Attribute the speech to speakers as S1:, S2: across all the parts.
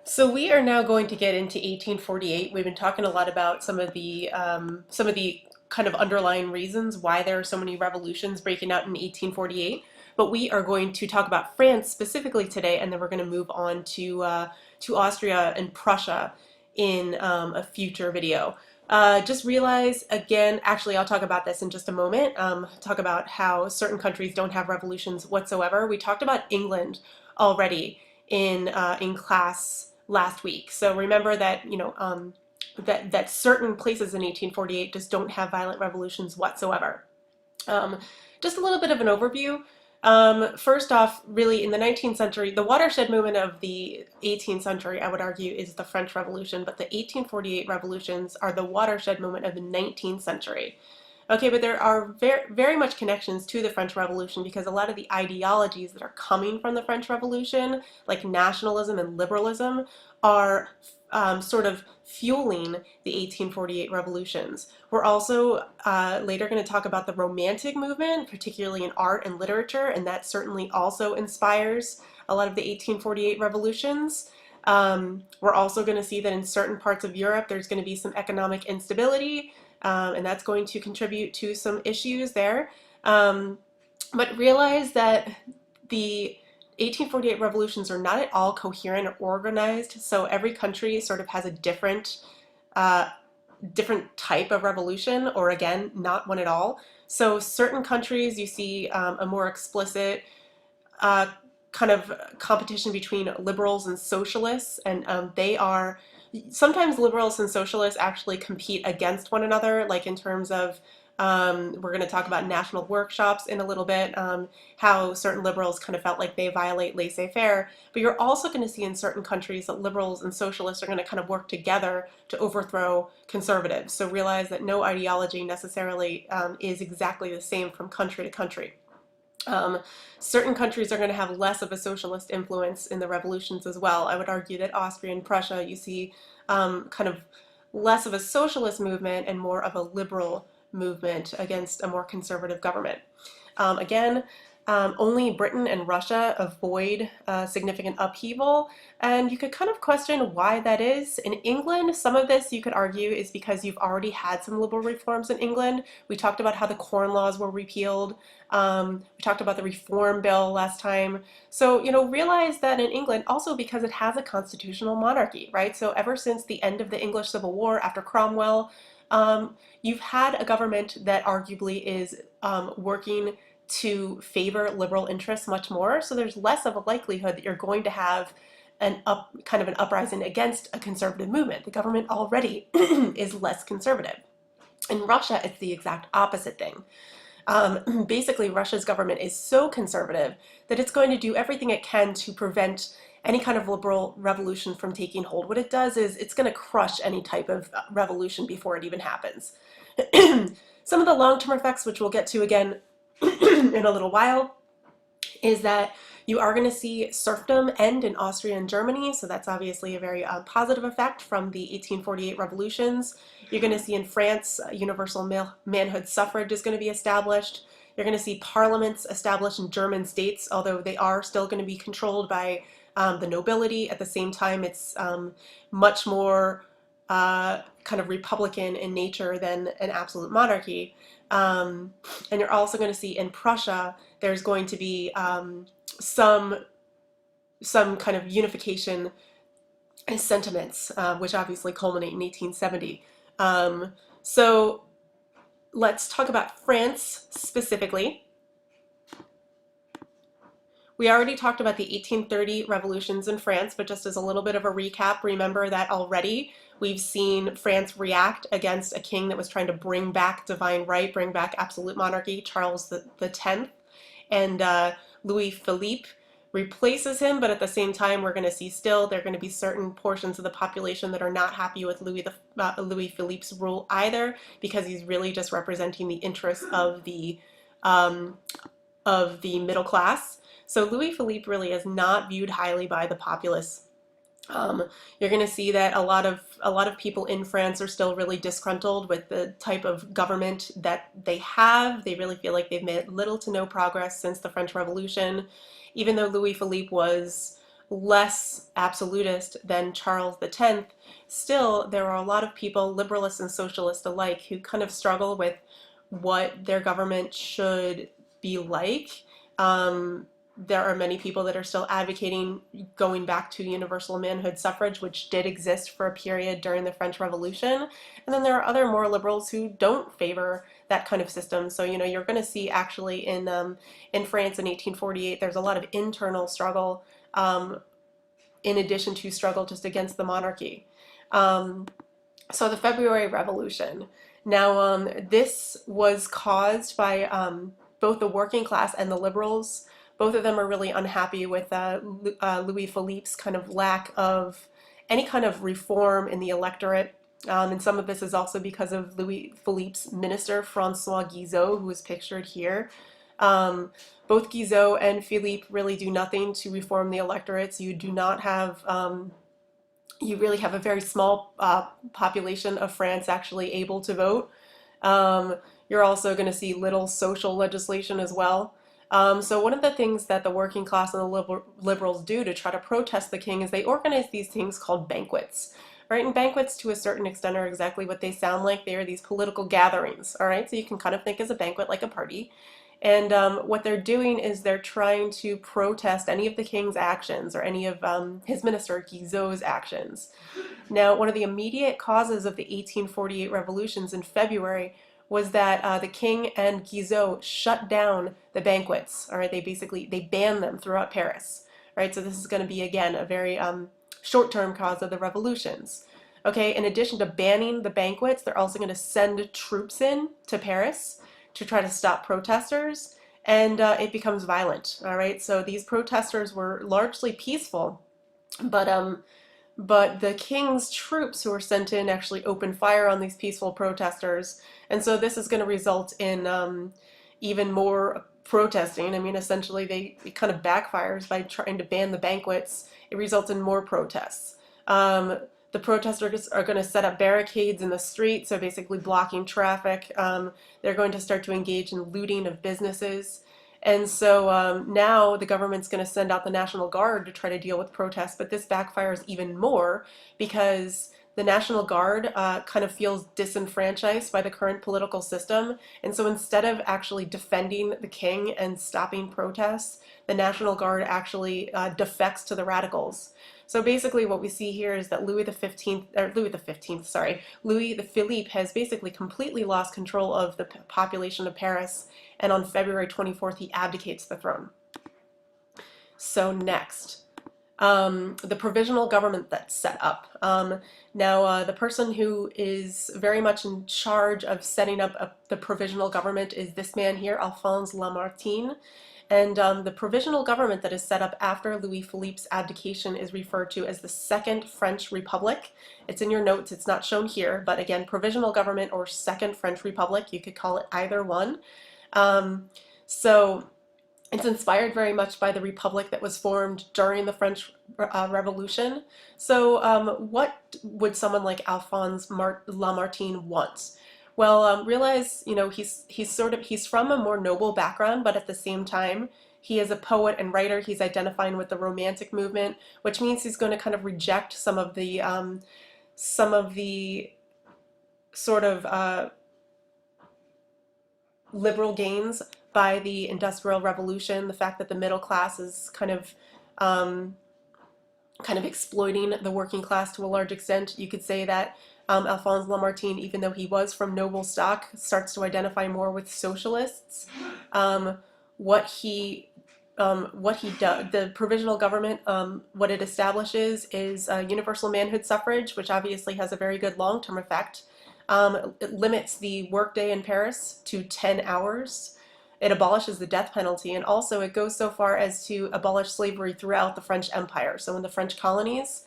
S1: So we are now going to get into 1848. We've been talking a lot about some of the kind of underlying reasons why there are so many revolutions breaking out in 1848. But we are going to talk about France specifically today, and then we're going to move on to Austria and Prussia in a future video. Just realize again, actually, I'll talk about this in just a moment. Talk about how certain countries don't have revolutions whatsoever. We talked about England already in class last week. So remember that that certain places in 1848 just don't have violent revolutions whatsoever. Um, just a little bit of an overview. First off, really in the 19th century, the watershed movement of the 18th century, I would argue, is the French Revolution, but the 1848 revolutions are the watershed movement of the 19th century. Okay, but there are very much connections to the French Revolution because a lot of the ideologies that are coming from the French Revolution, like nationalism and liberalism, are sort of fueling the 1848 revolutions. We're also later going to talk about the Romantic movement, particularly in art and literature, and that certainly also inspires a lot of the 1848 revolutions. We're also going to see that in certain parts of Europe there's going to be some economic instability, and that's going to contribute to some issues there. But realize that the 1848 revolutions are not at all coherent or organized, so every country sort of has a uh, different type of revolution, or again, not one at all. So certain countries you see a more explicit uh, kind of competition between liberals and socialists, and they are sometimes liberals and socialists actually compete against one another, like in terms of we're going to talk about national workshops in a little bit, how certain liberals kind of felt like they violate laissez-faire. But you're also going to see in certain countries that liberals and socialists are going to kind of work together to overthrow conservatives. So realize that no ideology necessarily is exactly the same from country to country. Um, Certain countries are going to have less of a socialist influence in the revolutions as well. I would argue that Austria and Prussia, you see kind of less of a socialist movement and more of a liberal movement against a more conservative government. Again, only Britain and Russia avoid significant upheaval, and you could kind of question why that is. In England, some of this you could argue is because you've already had some liberal reforms in England. We talked about how the Corn Laws were repealed. We talked about the Reform Bill last time. So, realize that in England, also because it has a constitutional monarchy, right? So ever since the end of the English Civil War after Cromwell, you've had a government that arguably is working to favor liberal interests much more. So there's less of a likelihood that you're going to have kind of an uprising against a conservative movement. The government already is less conservative. In Russia, it's the exact opposite thing. Basically, Russia's government is so conservative that it's going to do everything it can to prevent any kind of liberal revolution from taking hold. What it does is it's going to crush any type of revolution before it even happens. Some of the long-term effects, which we'll get to again in a little while, is that you are going to see serfdom end in Austria and Germany, so that's obviously a very positive effect from the 1848 revolutions. You're going to see in France universal manhood suffrage is going to be established. You're going to see parliaments established in German states, although they are still going to be controlled by the nobility. At the same time, it's much more kind of republican in nature than an absolute monarchy. And you're also going to see in Prussia, there's going to be some kind of unification sentiments, which obviously culminate in 1870. So let's talk about France specifically. We already talked about the 1830 revolutions in France, but just as a little bit of a recap, remember that already we've seen France react against a king that was trying to bring back divine right, bring back absolute monarchy, Charles the 10th, and Louis Philippe replaces him, but at the same time we're going to see still there are going to be certain portions of the population that are not happy with Louis Philippe's rule either, because he's really just representing the interests of the middle class. So Louis Philippe really is not viewed highly by the populace. You're going to see that a lot of people in France are still really disgruntled with the type of government that they have. They really feel like they've made little to no progress since the French Revolution. Even though Louis Philippe was less absolutist than Charles X, still there are a lot of people, liberalists and socialists alike, who kind of struggle with what their government should be like. There are many people that are still advocating going back to universal manhood suffrage, which did exist for a period during the French Revolution. And then there are other more liberals who don't favor that kind of system. So, you're going to see actually in France in 1848, there's a lot of internal struggle in addition to struggle just against the monarchy. So the February Revolution. Now, this was caused by both the working class and the liberals. Both of them are really unhappy with Louis Philippe's kind of lack of any kind of reform in the electorate. And some of this is also because of Louis Philippe's minister, Francois Guizot, who is pictured here. Both Guizot and Philippe really do nothing to reform the electorate. So you do not have, you really have a very small population of France actually able to vote. You're also going to see little social legislation as well. So one of the things that the working class and the liberals do to try to protest the king is they organize these things called banquets. Right? And banquets, to a certain extent, are exactly what they sound like. They are these political gatherings. All right, so you can kind of think as a banquet like a party. And what they're doing is they're trying to protest any of the king's actions or any of his minister Guizot's actions. Now, one of the immediate causes of the 1848 revolutions in February was that the king and Guizot shut down the banquets. All right, they banned them throughout Paris. All right, so this is going to be, again, a very short-term cause of the revolutions. Okay, in addition to banning the banquets, they're also going to send troops in to Paris to try to stop protesters, and it becomes violent. All right, so these protesters were largely peaceful, but the king's troops who were sent in actually opened fire on these peaceful protesters, and so this is going to result in even more protesting. I mean, essentially, it kind of backfires by trying to ban the banquets. It results in more protests. The protesters are going to set up barricades in the street, so basically blocking traffic. They're going to start to engage in looting of businesses. And so now the government's going to send out the National Guard to try to deal with protests, but this backfires even more because the National Guard kind of feels disenfranchised by the current political system. And so instead of actually defending the king and stopping protests, the National Guard actually defects to the radicals. So basically what we see here is that Louis Philippe has basically completely lost control of the population of Paris, and on February 24th he abdicates the throne. So next, the provisional government that's set up. Now the person who is very much in charge of setting up the provisional government is this man here, Alphonse Lamartine. And the provisional government that is set up after Louis Philippe's abdication is referred to as the Second French Republic. It's in your notes, it's not shown here, but again, provisional government or Second French Republic, you could call it either one. So it's inspired very much by the republic that was formed during the French Revolution. So what would someone like Alphonse Lamartine want? Well, realize, he's from a more noble background, but at the same time, he is a poet and writer. He's identifying with the Romantic movement, which means he's going to kind of reject some of the sort of liberal gains by the Industrial Revolution. The fact that the middle class is kind of exploiting the working class to a large extent. You could say that Alphonse Lamartine, even though he was from noble stock, starts to identify more with socialists. What he does, the provisional government, what it establishes is universal manhood suffrage, which obviously has a very good long-term effect. It limits the workday in Paris to 10 hours. It abolishes the death penalty, and also it goes so far as to abolish slavery throughout the French Empire. So in the French colonies,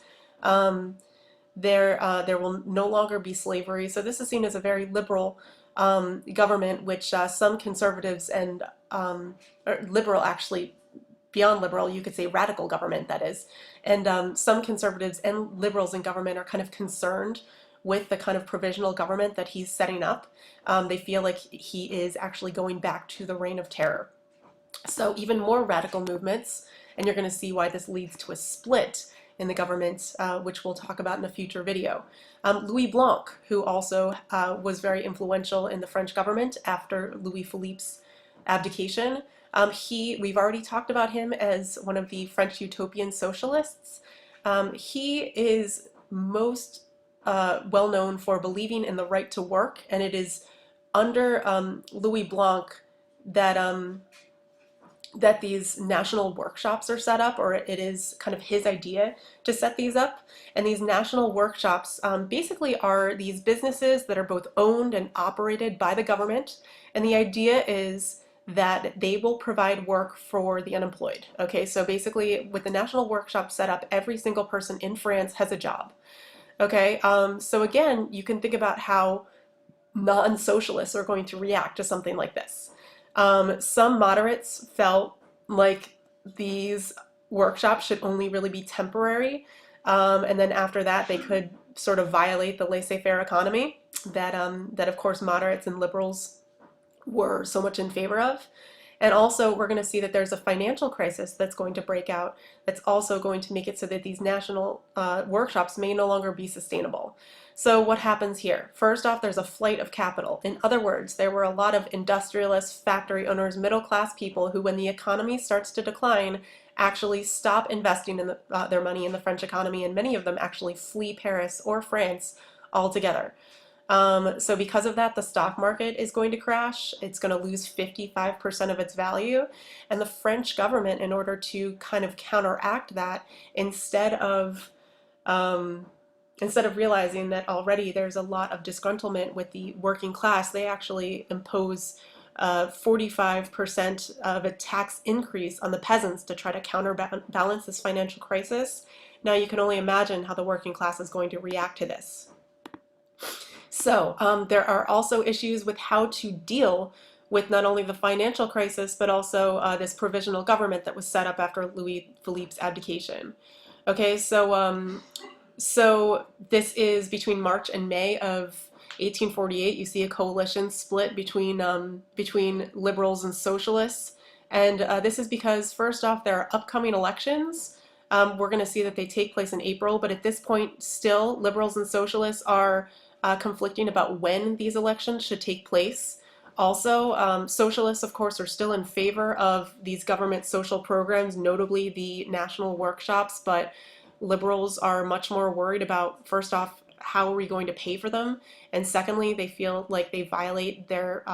S1: there will no longer be slavery. So this is seen as a very liberal government, which some conservatives and or liberal, actually, beyond liberal, you could say radical government, that is. And some conservatives and liberals in government are kind of concerned with the kind of provisional government that he's setting up. They feel like he is actually going back to the reign of terror. So even more radical movements and you're going to see why this leads to a split in the government, which we'll talk about in a future video. Louis Blanc, who also was very influential in the French government after Louis Philippe's abdication. We've already talked about him as one of the French utopian socialists. He is most well known for believing in the right to work, and it is under Louis Blanc that that these national workshops are set up, or it is kind of his idea to set these up. And these national workshops basically are these businesses that are both owned and operated by the government. And the idea is that they will provide work for the unemployed. Okay, so basically with the national workshop set up, every single person in France has a job. Okay, so again, you can think about how non-socialists are going to react to something like this. Some moderates felt like these workshops should only really be temporary, and then after that they could sort of violate the laissez-faire economy that of course moderates and liberals were so much in favor of. And also we're going to see that there's a financial crisis that's going to break out that's also going to make it so that these national workshops may no longer be sustainable. So what happens here? First off, there's a flight of capital. In other words, there were a lot of industrialists, factory owners, middle-class people who, when the economy starts to decline, actually stop investing in their money in the French economy, and many of them actually flee Paris or France altogether. So because of that, the stock market is going to crash. It's going to lose 55% of its value. And the French government, in order to kind of counteract that, instead of realizing that already there's a lot of disgruntlement with the working class, they actually impose 45% of a tax increase on the peasants to try to counterbalance this financial crisis. Now you can only imagine how the working class is going to react to this. So there are also issues with how to deal with not only the financial crisis, but also this provisional government that was set up after Louis Philippe's abdication. Okay, so this is between March and May of 1848. You see a coalition split between liberals and socialists. And this is because, first off, there are upcoming elections. We're going to see that they take place in April, but at this point, still, liberals and socialists are conflicting about when these elections should take place. Also, socialists, of course, are still in favor of these government social programs, notably the national workshops, but liberals are much more worried about, first off, how are we going to pay for them? And secondly, they feel like they violate their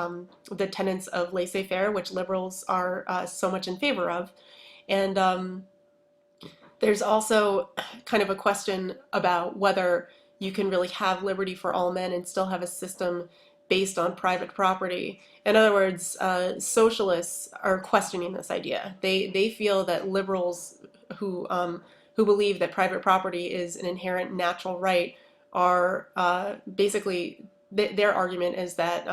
S1: the tenets of laissez-faire, which liberals are so much in favor of. And there's also kind of a question about whether you can really have liberty for all men and still have a system based on private property. In other words, socialists are questioning this idea. They feel that liberals who believe that private property is an inherent natural right are basically, their argument is that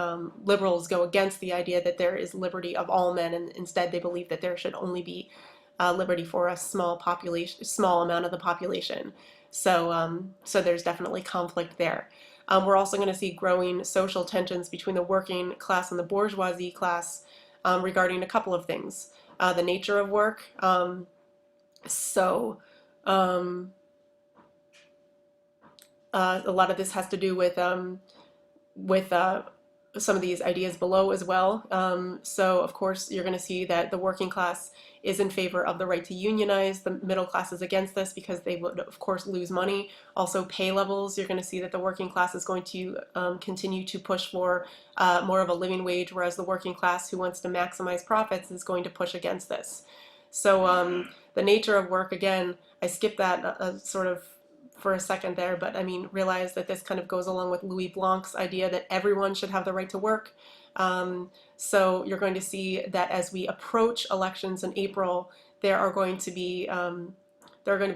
S1: liberals go against the idea that there is liberty of all men, and instead they believe that there should only be liberty for a small amount of the population. So there's definitely conflict there. We're also going to see growing social tensions between the working class and the bourgeoisie class regarding a couple of things. The nature of work. A lot of this has to do with some of these ideas below as well. So of course you're going to see that the working class is in favor of the right to unionize. The middle class is against this because they would of course lose money. Also pay levels, you're going to see that the working class is going to continue to push for more of a living wage, whereas the working class who wants to maximize profits is going to push against this. So the nature of work, again, I skipped that sort of for a second there, but I mean, realize that this kind of goes along with Louis Blanc's idea that everyone should have the right to work. So you're going to see that as we approach elections in April, there are going to be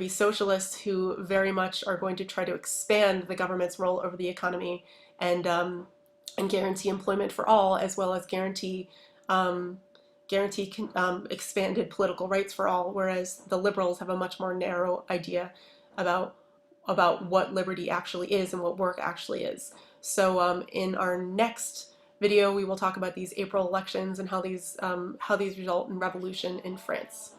S1: socialists who very much are going to try to expand the government's role over the economy and guarantee employment for all, as well as guarantee expanded political rights for all, whereas the liberals have a much more narrow idea about what liberty actually is and what work actually is. So in our next video, we will talk about these April elections and how these result in revolution in France.